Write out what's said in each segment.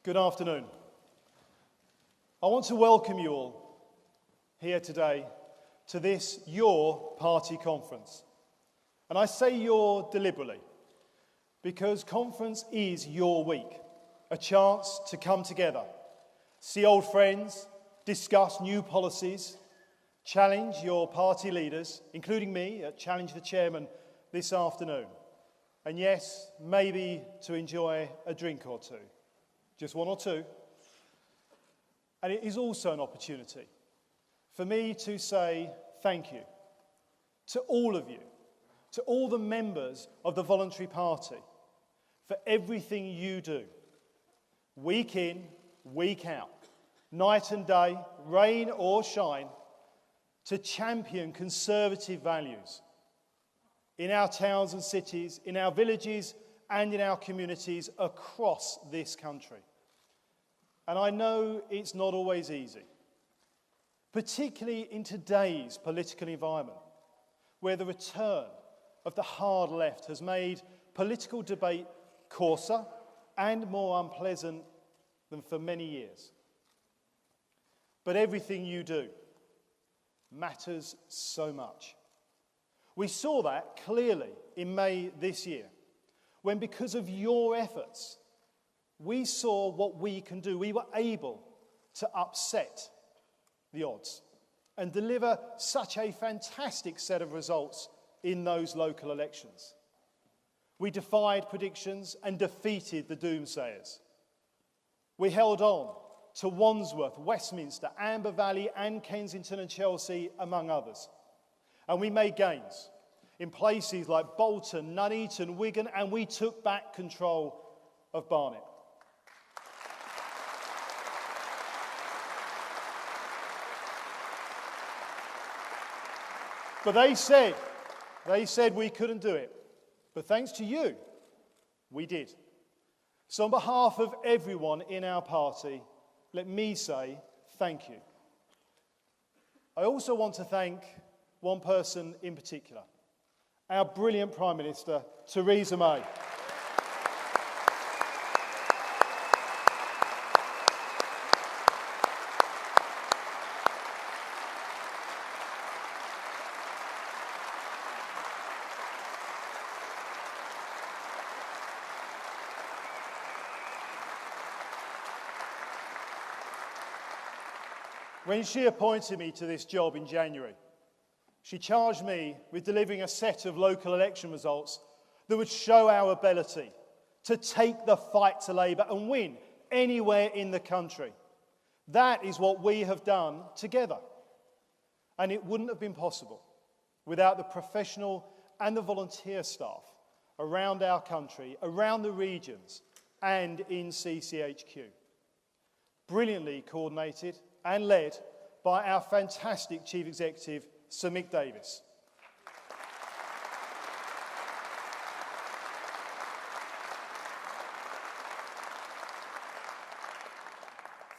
Good afternoon. I want to welcome you all here today to this Your Party Conference. And I say your deliberately because conference is your week, a chance to come together, see old friends, discuss new policies, challenge your party leaders, including me, challenge the chairman this afternoon. And yes, maybe to enjoy a drink or two. Just one or two. And it is also an opportunity for me to say thank you to all of you, to all the members of the Voluntary Party, for everything you do, week in, week out, night and day, rain or shine, to champion conservative values in our towns and cities, in our villages and in our communities across this country. And I know it's not always easy, particularly in today's political environment, where the return of the hard left has made political debate coarser and more unpleasant than for many years. But everything you do matters so much. We saw that clearly in May this year, when because of your efforts, we saw what we can do. We were able to upset the odds and deliver such a fantastic set of results in those local elections. We defied predictions and defeated the doomsayers. We held on to Wandsworth, Westminster, Amber Valley and Kensington and Chelsea, among others. And we made gains in places like Bolton, Nuneaton, Wigan, and we took back control of Barnet. But they said we couldn't do it. But thanks to you, we did. So on behalf of everyone in our party, let me say thank you. I also want to thank one person in particular, our brilliant Prime Minister, Theresa May. When she appointed me to this job in January, she charged me with delivering a set of local election results that would show our ability to take the fight to Labour and win anywhere in the country. That is what we have done together. And it wouldn't have been possible without the professional and the volunteer staff around our country, around the regions, and in CCHQ. Brilliantly coordinated and led by our fantastic Chief Executive, Sir Mick Davis.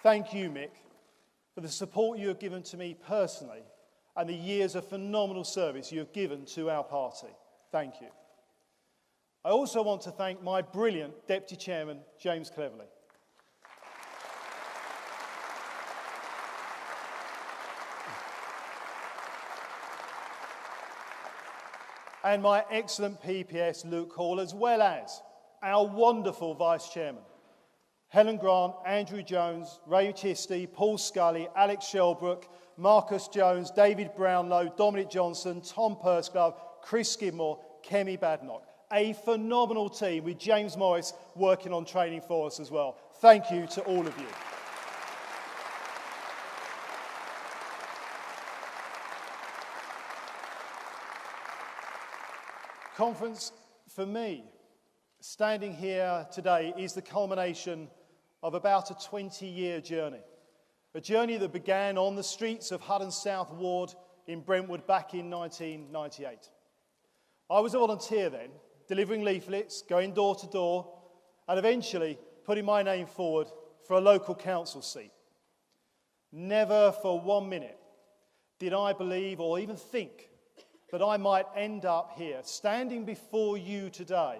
Thank you, Mick, for the support you have given to me personally and the years of phenomenal service you have given to our party. Thank you. I also want to thank my brilliant Deputy Chairman, James Cleverly. And my excellent PPS, Luke Hall, as well as our wonderful Vice Chairman, Helen Grant, Andrew Jones, Ray Chisty, Paul Scully, Alex Shelbrook, Marcus Jones, David Brownlow, Dominic Johnson, Tom Pursglove, Chris Skidmore, Kemi Badnock. A phenomenal team with James Morris working on training for us as well. Thank you to all of you. Conference, for me, standing here today is the culmination of about a 20-year journey. A journey that began on the streets of Hutton South Ward in Brentwood back in 1998. I was a volunteer then, delivering leaflets, going door to door, and eventually putting my name forward for a local council seat. Never for 1 minute did I believe or even think that I might end up here, standing before you today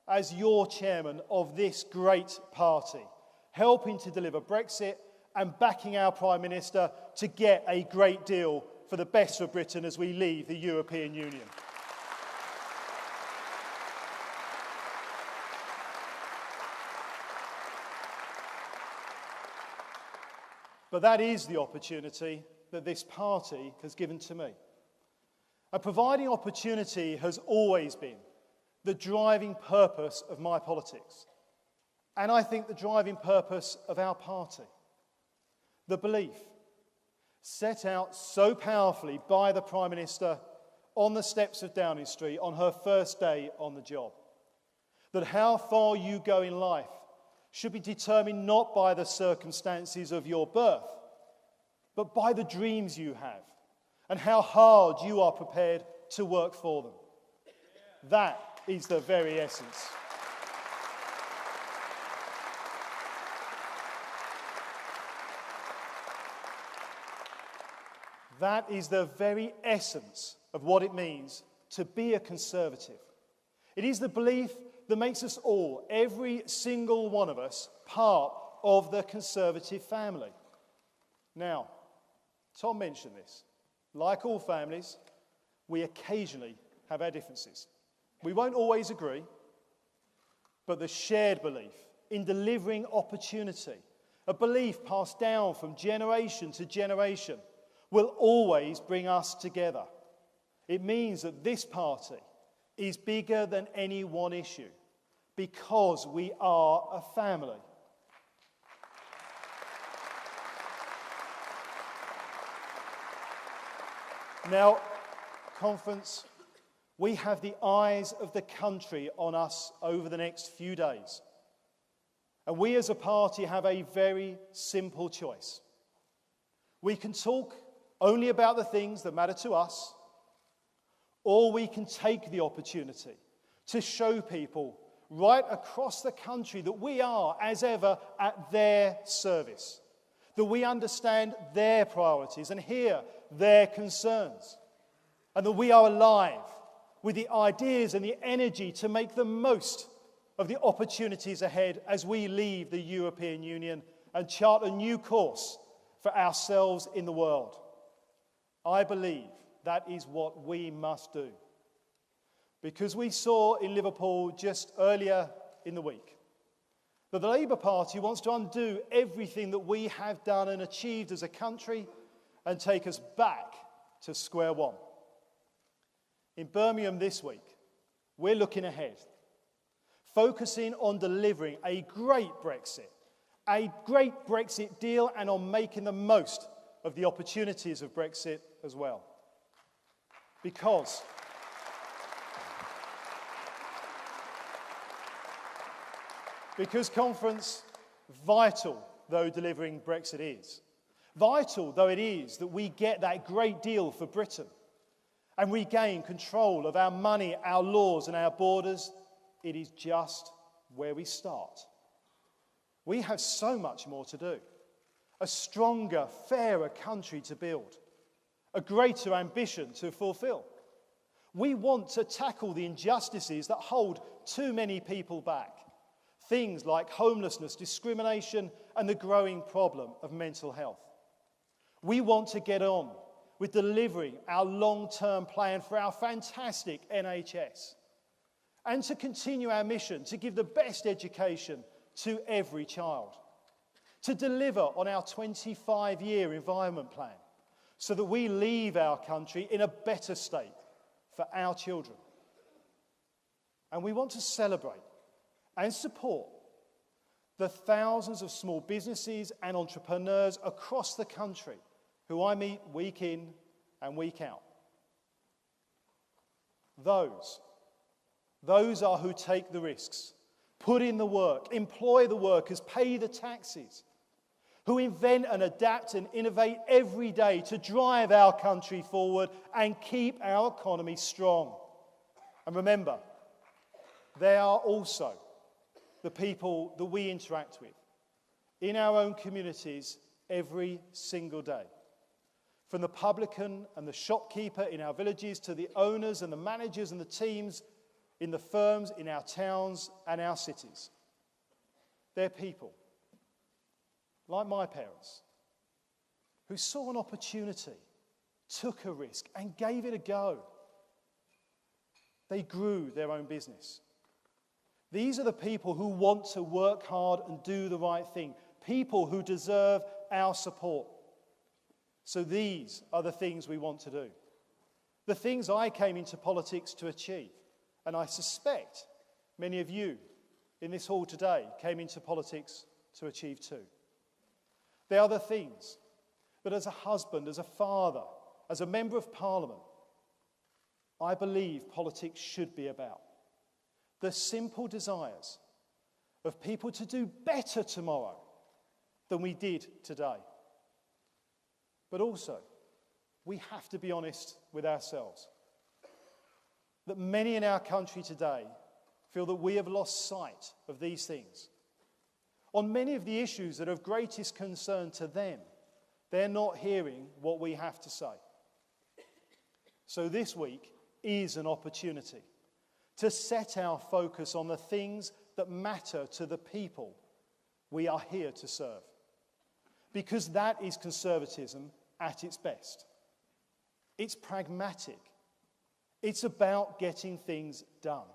as your chairman of this great party, helping to deliver Brexit and backing our Prime Minister to get a great deal for the best for Britain as we leave the European Union. But that is the opportunity that this party has given to me. And providing opportunity has always been the driving purpose of my politics. And I think the driving purpose of our party. The belief, set out so powerfully by the Prime Minister on the steps of Downing Street on her first day on the job, that how far you go in life should be determined not by the circumstances of your birth, but by the dreams you have and how hard you are prepared to work for them. That is the very essence. That is the very essence of what it means to be a Conservative. It is the belief that makes us all, every single one of us, part of the Conservative family. Now, Tom mentioned this. Like all families, we occasionally have our differences. We won't always agree, but the shared belief in delivering opportunity, a belief passed down from generation to generation, will always bring us together. It means that this party is bigger than any one issue because we are a family. Now, conference, we have the eyes of the country on us over the next few days. And we as a party have a very simple choice. We can talk only about the things that matter to us, or we can take the opportunity to show people right across the country that we are, as ever, at their service, that we understand their priorities and hear their concerns, and that we are alive with the ideas and the energy to make the most of the opportunities ahead as we leave the European Union and chart a new course for ourselves in the world. I believe that is what we must do. Because we saw in Liverpool just earlier in the week that the Labour Party wants to undo everything that we have done and achieved as a country and take us back to square one. In Birmingham this week, we're looking ahead, focusing on delivering a great Brexit deal, and on making the most of the opportunities of Brexit as well. Because conference, vital though delivering Brexit is, vital though it is that we get that great deal for Britain and regain control of our money, our laws and our borders, it is just where we start. We have so much more to do. A stronger, fairer country to build. A greater ambition to fulfill. We want to tackle the injustices that hold too many people back. Things like homelessness, discrimination, and the growing problem of mental health. We want to get on with delivering our long-term plan for our fantastic NHS, and to continue our mission to give the best education to every child, to deliver on our 25-year environment plan so that we leave our country in a better state for our children. And we want to celebrate and support the thousands of small businesses and entrepreneurs across the country who I meet week in and week out. Those are who take the risks, put in the work, employ the workers, pay the taxes, who invent and adapt and innovate every day to drive our country forward and keep our economy strong. And remember, they are also the people that we interact with in our own communities every single day. From the publican and the shopkeeper in our villages to the owners and the managers and the teams in the firms in our towns and our cities. They're people like my parents, who saw an opportunity, took a risk, and gave it a go. They grew their own business. These are the people who want to work hard and do the right thing, people who deserve our support. So these are the things we want to do. The things I came into politics to achieve, and I suspect many of you in this hall today came into politics to achieve too. They are the things that as a husband, as a father, as a member of parliament, I believe politics should be about. The simple desires of people to do better tomorrow than we did today. But also, we have to be honest with ourselves. That many in our country today feel that we have lost sight of these things. On many of the issues that are of greatest concern to them, they're not hearing what we have to say. So this week is an opportunity to set our focus on the things that matter to the people we are here to serve. Because that is conservatism at its best. It's pragmatic. It's about getting things done.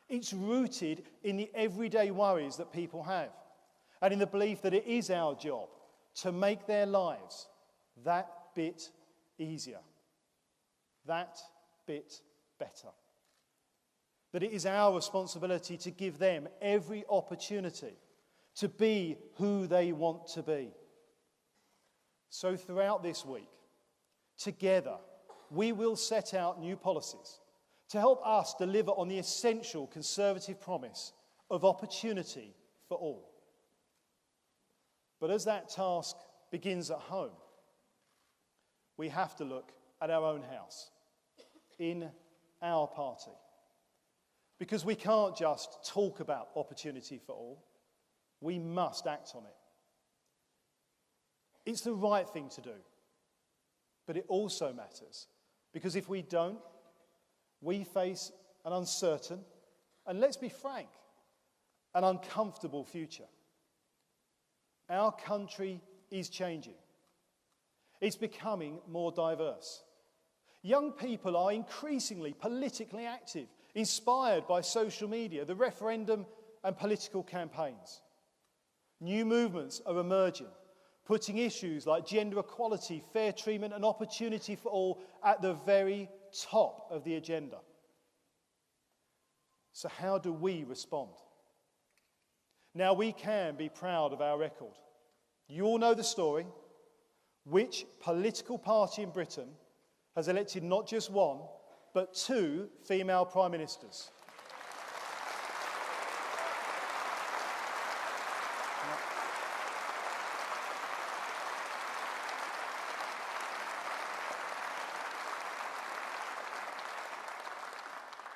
It's rooted in the everyday worries that people have and in the belief that it is our job to make their lives that bit easier, that bit better. That it is our responsibility to give them every opportunity to be who they want to be. So throughout this week, together, we will set out new policies to help us deliver on the essential Conservative promise of opportunity for all. But as that task begins at home, we have to look at our own house, in our party. Because we can't just talk about opportunity for all, we must act on it. It's the right thing to do, but it also matters, because if we don't, we face an uncertain, and let's be frank, an uncomfortable future. Our country is changing. It's becoming more diverse. Young people are increasingly politically active, inspired by social media, the referendum and political campaigns. New movements are emerging, putting issues like gender equality, fair treatment and opportunity for all at the very top of the agenda. So how do we respond? Now we can be proud of our record. You all know the story. Which political party in Britain has elected not just one, but 2 female prime ministers?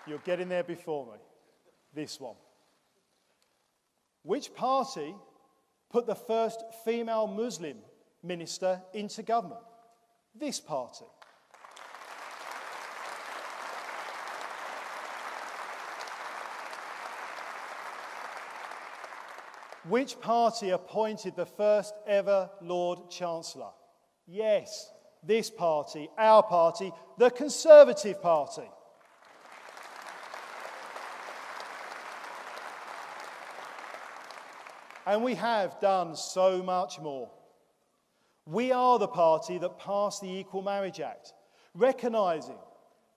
You're getting there before me. This one. Which party put the first female Muslim minister into government? This party. Which party appointed the first ever Lord Chancellor? Yes, this party, our party, the Conservative Party. And we have done so much more. We are the party that passed the Equal Marriage Act, recognising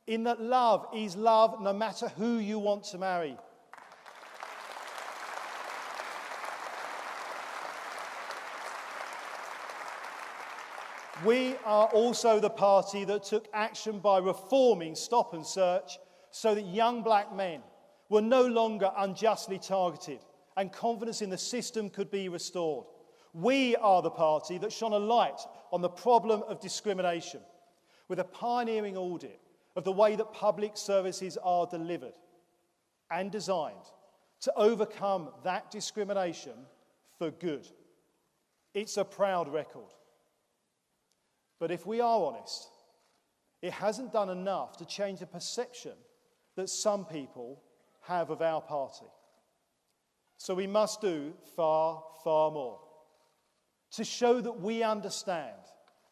in that love is love no matter who you want to marry. We are also the party that took action by reforming Stop and Search so that young black men were no longer unjustly targeted and confidence in the system could be restored. We are the party that shone a light on the problem of discrimination with a pioneering audit of the way that public services are delivered and designed to overcome that discrimination for good. It's a proud record. But if we are honest, it hasn't done enough to change the perception that some people have of our party. So we must do far, far more. to show that we understand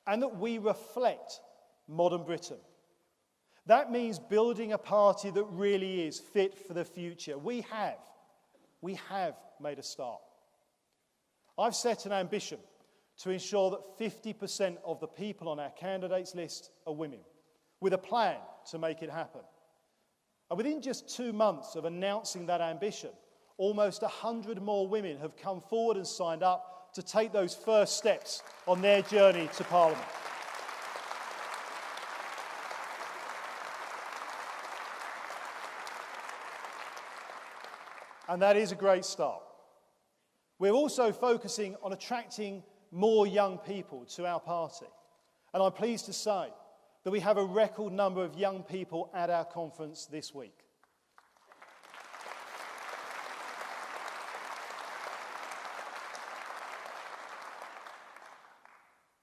and that we reflect modern Britain. That means building a party that really is fit for the future. We have made a start. I've set an ambition to ensure that 50% of the people on our candidates list are women, with a plan to make it happen. And within just 2 months of announcing that ambition, almost 100 more women have come forward and signed up to take those first steps on their journey to Parliament. And that is a great start. We're also focusing on attracting more young people to our party. And I'm pleased to say that we have a record number of young people at our conference this week.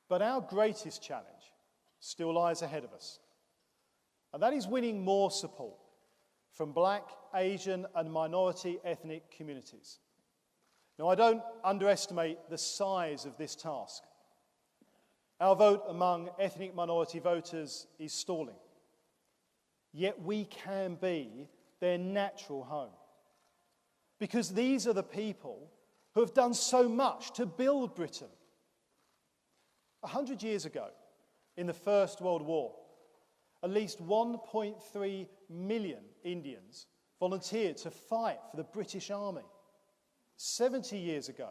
But our greatest challenge still lies ahead of us. And that is winning more support from Black, Asian and minority ethnic communities. Now, I don't underestimate the size of this task. Our vote among ethnic minority voters is stalling. Yet we can be their natural home. Because these are the people who have done so much to build Britain. 100 years ago, in the First World War, at least 1.3 million Indians volunteered to fight for the British Army. 70 years ago,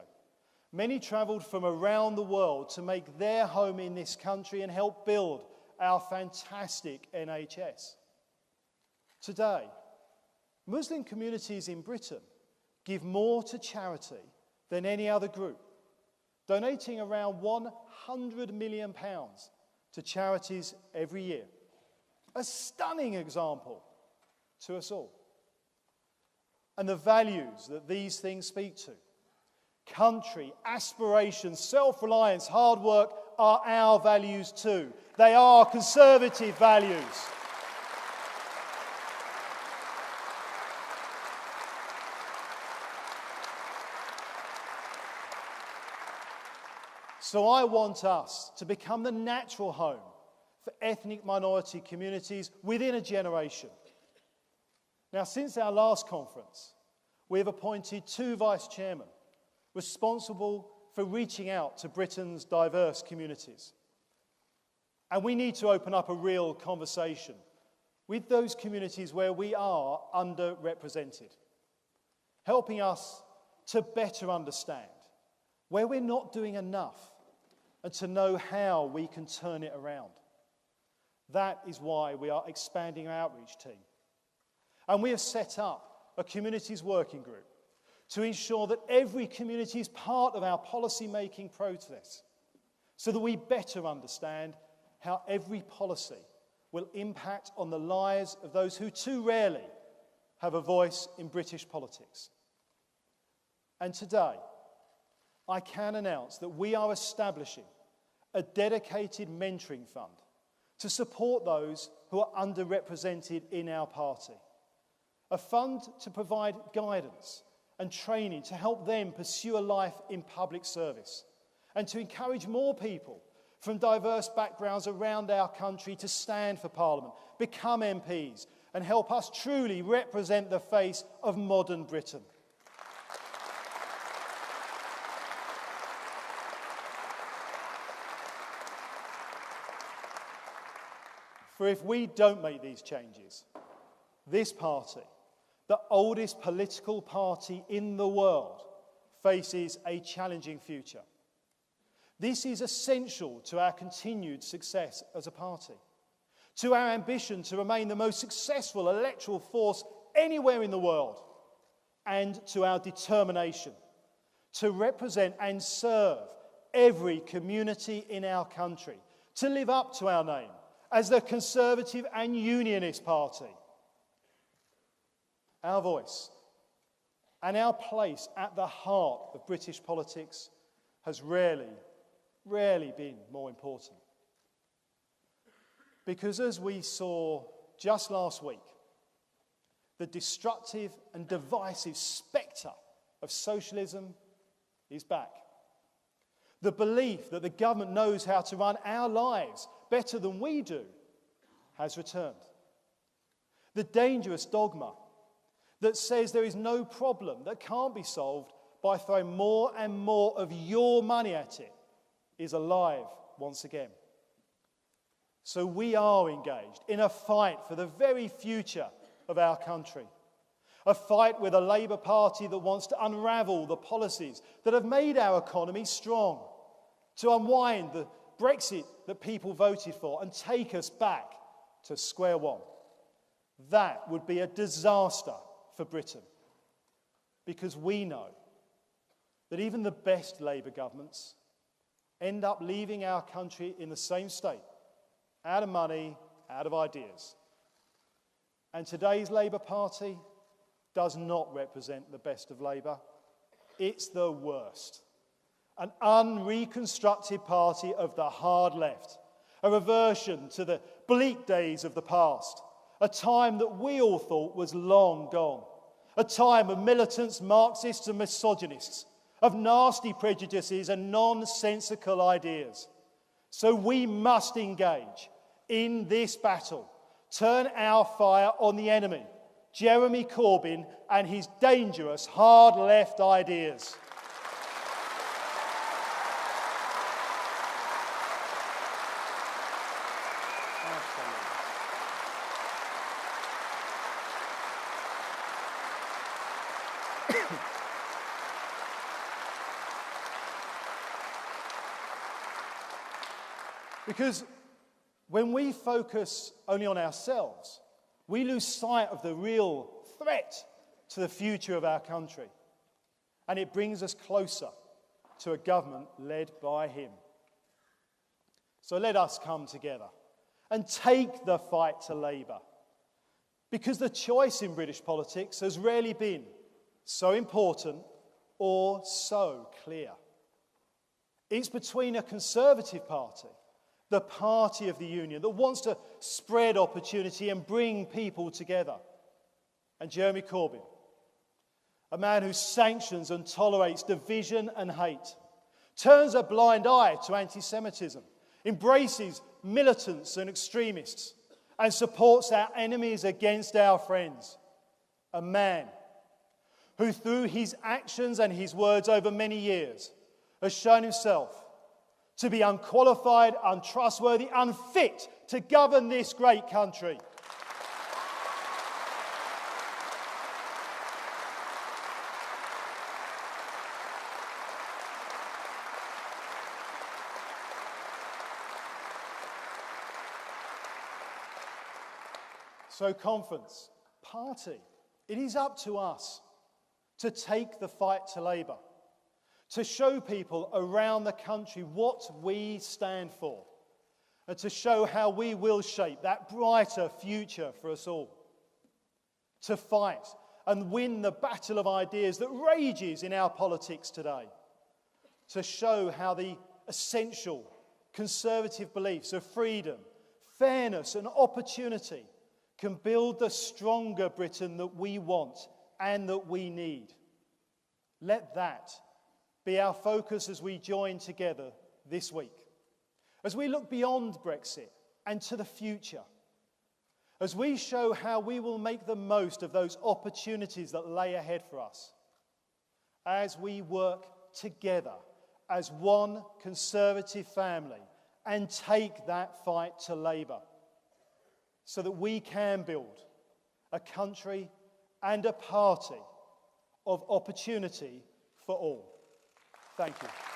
many travelled from around the world to make their home in this country and help build our fantastic NHS. Today, Muslim communities in Britain give more to charity than any other group, donating around £100 million to charities every year. A stunning example to us all. And the values that these things speak to, country, aspiration, self-reliance, hard work, are our values too. They are conservative values. So I want us to become the natural home for ethnic minority communities within a generation. Now, since our last conference, we have appointed 2 vice-chairmen responsible for reaching out to Britain's diverse communities. And we need to open up a real conversation with those communities where we are underrepresented, helping us to better understand where we're not doing enough and to know how we can turn it around. That is why we are expanding our outreach team. And we have set up a communities working group to ensure that every community is part of our policy-making process so that we better understand how every policy will impact on the lives of those who too rarely have a voice in British politics. And today, I can announce that we are establishing a dedicated mentoring fund to support those who are underrepresented in our party. A fund to provide guidance and training to help them pursue a life in public service and to encourage more people from diverse backgrounds around our country to stand for Parliament, become MPs and help us truly represent the face of modern Britain. For if we don't make these changes, this party, the oldest political party in the world, faces a challenging future. This is essential to our continued success as a party, to our ambition to remain the most successful electoral force anywhere in the world, and to our determination to represent and serve every community in our country, to live up to our name as the Conservative and Unionist Party. Our voice and our place at the heart of British politics has rarely been more important. Because as we saw just last week, the destructive and divisive spectre of socialism is back. The belief that the government knows how to run our lives better than we do has returned. The dangerous dogma that says there is no problem that can't be solved by throwing more and more of your money at it is alive once again. So we are engaged in a fight for the very future of our country. A fight with a Labour Party that wants to unravel the policies that have made our economy strong, to unwind the Brexit that people voted for and take us back to square one. That would be a disaster for Britain, because we know that even the best Labour governments end up leaving our country in the same state, out of money, out of ideas. And today's Labour Party does not represent the best of Labour. It's the worst. An unreconstructed party of the hard left, a reversion to the bleak days of the past, a time that we all thought was long gone, a time of militants, Marxists and misogynists, of nasty prejudices and nonsensical ideas. So we must engage in this battle, turn our fire on the enemy, Jeremy Corbyn and his dangerous hard left ideas. Because when we focus only on ourselves, we lose sight of the real threat to the future of our country. And it brings us closer to a government led by him. So let us come together and take the fight to Labour. Because the choice in British politics has rarely been so important or so clear. It's between a Conservative party, the party of the union that wants to spread opportunity and bring people together, and Jeremy Corbyn, a man who sanctions and tolerates division and hate, turns a blind eye to anti-Semitism, embraces militants and extremists, and supports our enemies against our friends. A man who, through his actions and his words over many years, has shown himself to be unqualified, untrustworthy, unfit to govern this great country. So, conference, party, it is up to us to take the fight to Labour, to show people around the country what we stand for, and to show how we will shape that brighter future for us all. To fight and win the battle of ideas that rages in our politics today. To show how the essential conservative beliefs of freedom, fairness and opportunity can build the stronger Britain that we want and that we need. Let that be our focus as we join together this week. As we look beyond Brexit and to the future. As we show how we will make the most of those opportunities that lay ahead for us. As we work together as one Conservative family and take that fight to Labour, so that we can build a country and a party of opportunity for all. Thank you.